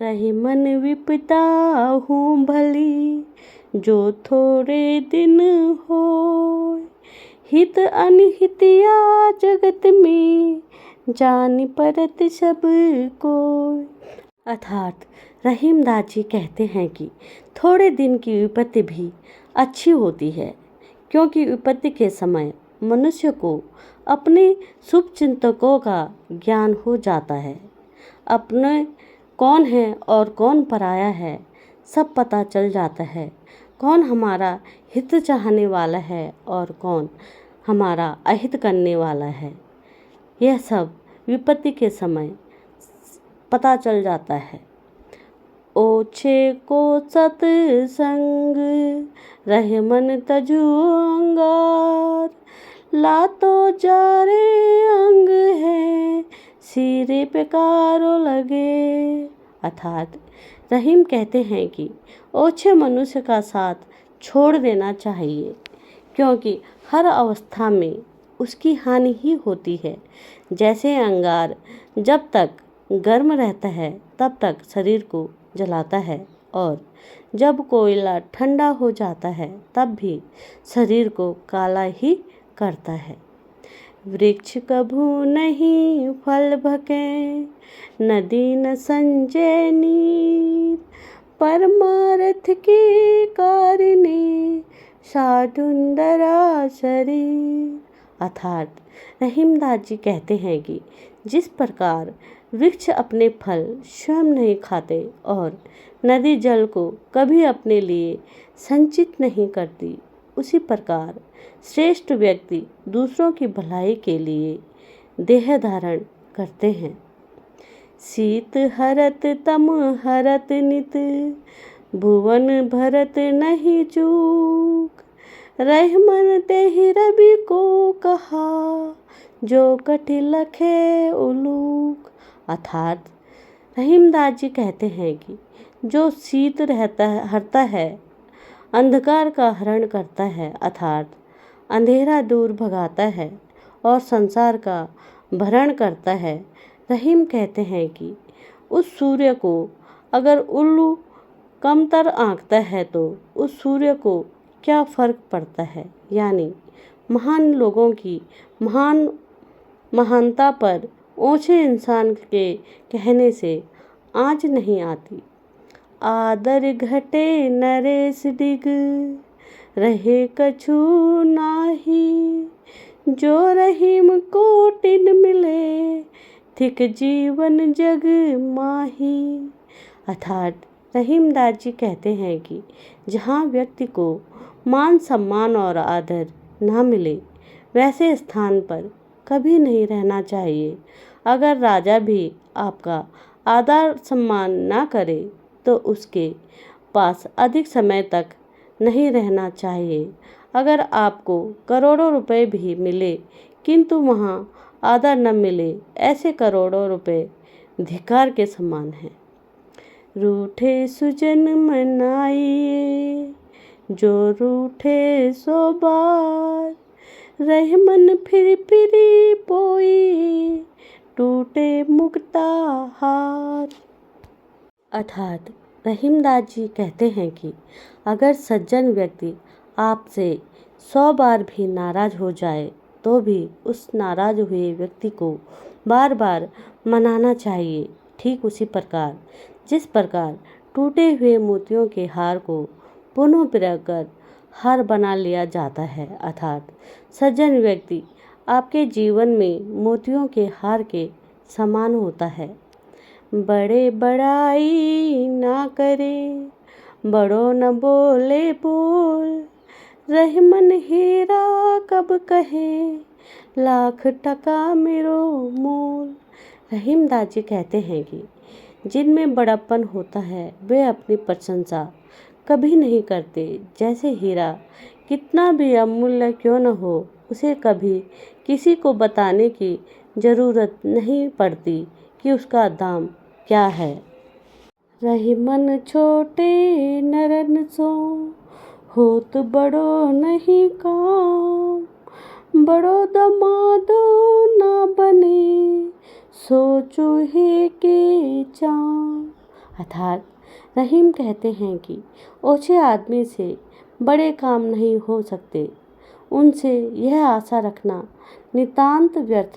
रही मन विपदा हूँ भली, जो थोड़े दिन हो। हित अनहितिया जगत में, जान परत सब कोय। अर्थात रहीम दास जी कहते हैं कि थोड़े दिन की विपत्ति भी अच्छी होती है, क्योंकि विपत्ति के समय मनुष्य को अपने शुभ चिंतकों का ज्ञान हो जाता है। अपने कौन है और कौन पराया है सब पता चल जाता है। कौन हमारा हित चाहने वाला है और कौन हमारा अहित करने वाला है, यह सब विपत्ति के समय पता चल जाता है। ओछे को सत्संग, रहे मन तजु अंगार। लातो जारे अंग है, सिरे पे कारो लगे। अर्थात रहीम कहते हैं कि ओछे मनुष्य का साथ छोड़ देना चाहिए, क्योंकि हर अवस्था में उसकी हानि ही होती है। जैसे अंगार जब तक गर्म रहता है तब तक शरीर को जलाता है, और जब कोयला ठंडा हो जाता है तब भी शरीर को काला ही करता है। वृक्ष कभू नहीं फल भके, नदी न संजय नीर। परमार्थ की कारणे, साधुंदरा शरीर। अर्थात रहीमदास जी कहते हैं कि जिस प्रकार वृक्ष अपने फल स्वयं नहीं खाते और नदी जल को कभी अपने लिए संचित नहीं करती, उसी प्रकार श्रेष्ठ व्यक्ति दूसरों की भलाई के लिए देह धारण करते हैं। शीत हरत तम हरत नित, भुवन भरत नहीं चूक। रह मन तेहि रवि को कहा, जो कटि लखे उलूक। अर्थात रहीमदास जी कहते हैं कि जो शीत हरता है, अंधकार का हरण करता है, अर्थात अंधेरा दूर भगाता है और संसार का भरण करता है। रहीम कहते हैं कि उस सूर्य को अगर उल्लू कमतर आंकता है तो उस सूर्य को क्या फर्क पड़ता है। यानी महान लोगों की महानता पर ओछे इंसान के कहने से आँच नहीं आती। आदर घटे नरेश डिग, रहे कछु नाही। जो रहीम कोटिन मिले, थिक जीवन जग माही। अर्थात रहीमदास जी कहते हैं कि जहाँ व्यक्ति को मान सम्मान और आदर ना मिले, वैसे स्थान पर कभी नहीं रहना चाहिए। अगर राजा भी आपका आदर सम्मान ना करे तो उसके पास अधिक समय तक नहीं रहना चाहिए। अगर आपको करोड़ों रुपए भी मिले किंतु वहाँ आदर न मिले, ऐसे करोड़ों रुपए धिक्कार के समान हैं। रूठे सुजन मनाइए, जो रूठे सो बार। रह मन फिर फिरी पोई, टूटे मुक्ता हार। अर्थात रहीमदास जी कहते हैं कि अगर सज्जन व्यक्ति आपसे 100 बार भी नाराज हो जाए तो भी उस नाराज हुए व्यक्ति को बार बार मनाना चाहिए। ठीक उसी प्रकार जिस प्रकार टूटे हुए मोतियों के हार को पुनः पिरोकर हार बना लिया जाता है। अर्थात सज्जन व्यक्ति आपके जीवन में मोतियों के हार के समान होता है। बड़े बड़ाई ना करे, बड़ो न बोले बोल। रह मन हीरा कब कहे, लाख टका मेरो मोल। रहीमदास जी कहते हैं कि जिनमें बड़प्पन होता है वे अपनी प्रशंसा कभी नहीं करते। जैसे हीरा कितना भी अमूल्य क्यों न हो, उसे कभी किसी को बताने की ज़रूरत नहीं पड़ती कि उसका दाम क्या है। रही मन छोटे नरन सो, होत बड़ो नहीं काम। बड़ो दमादो ना बने, सोचो है के चाम। अर्थात रहीम कहते हैं कि ओछे आदमी से बड़े काम नहीं हो सकते, उनसे यह आशा रखना नितांत व्यर्थ है।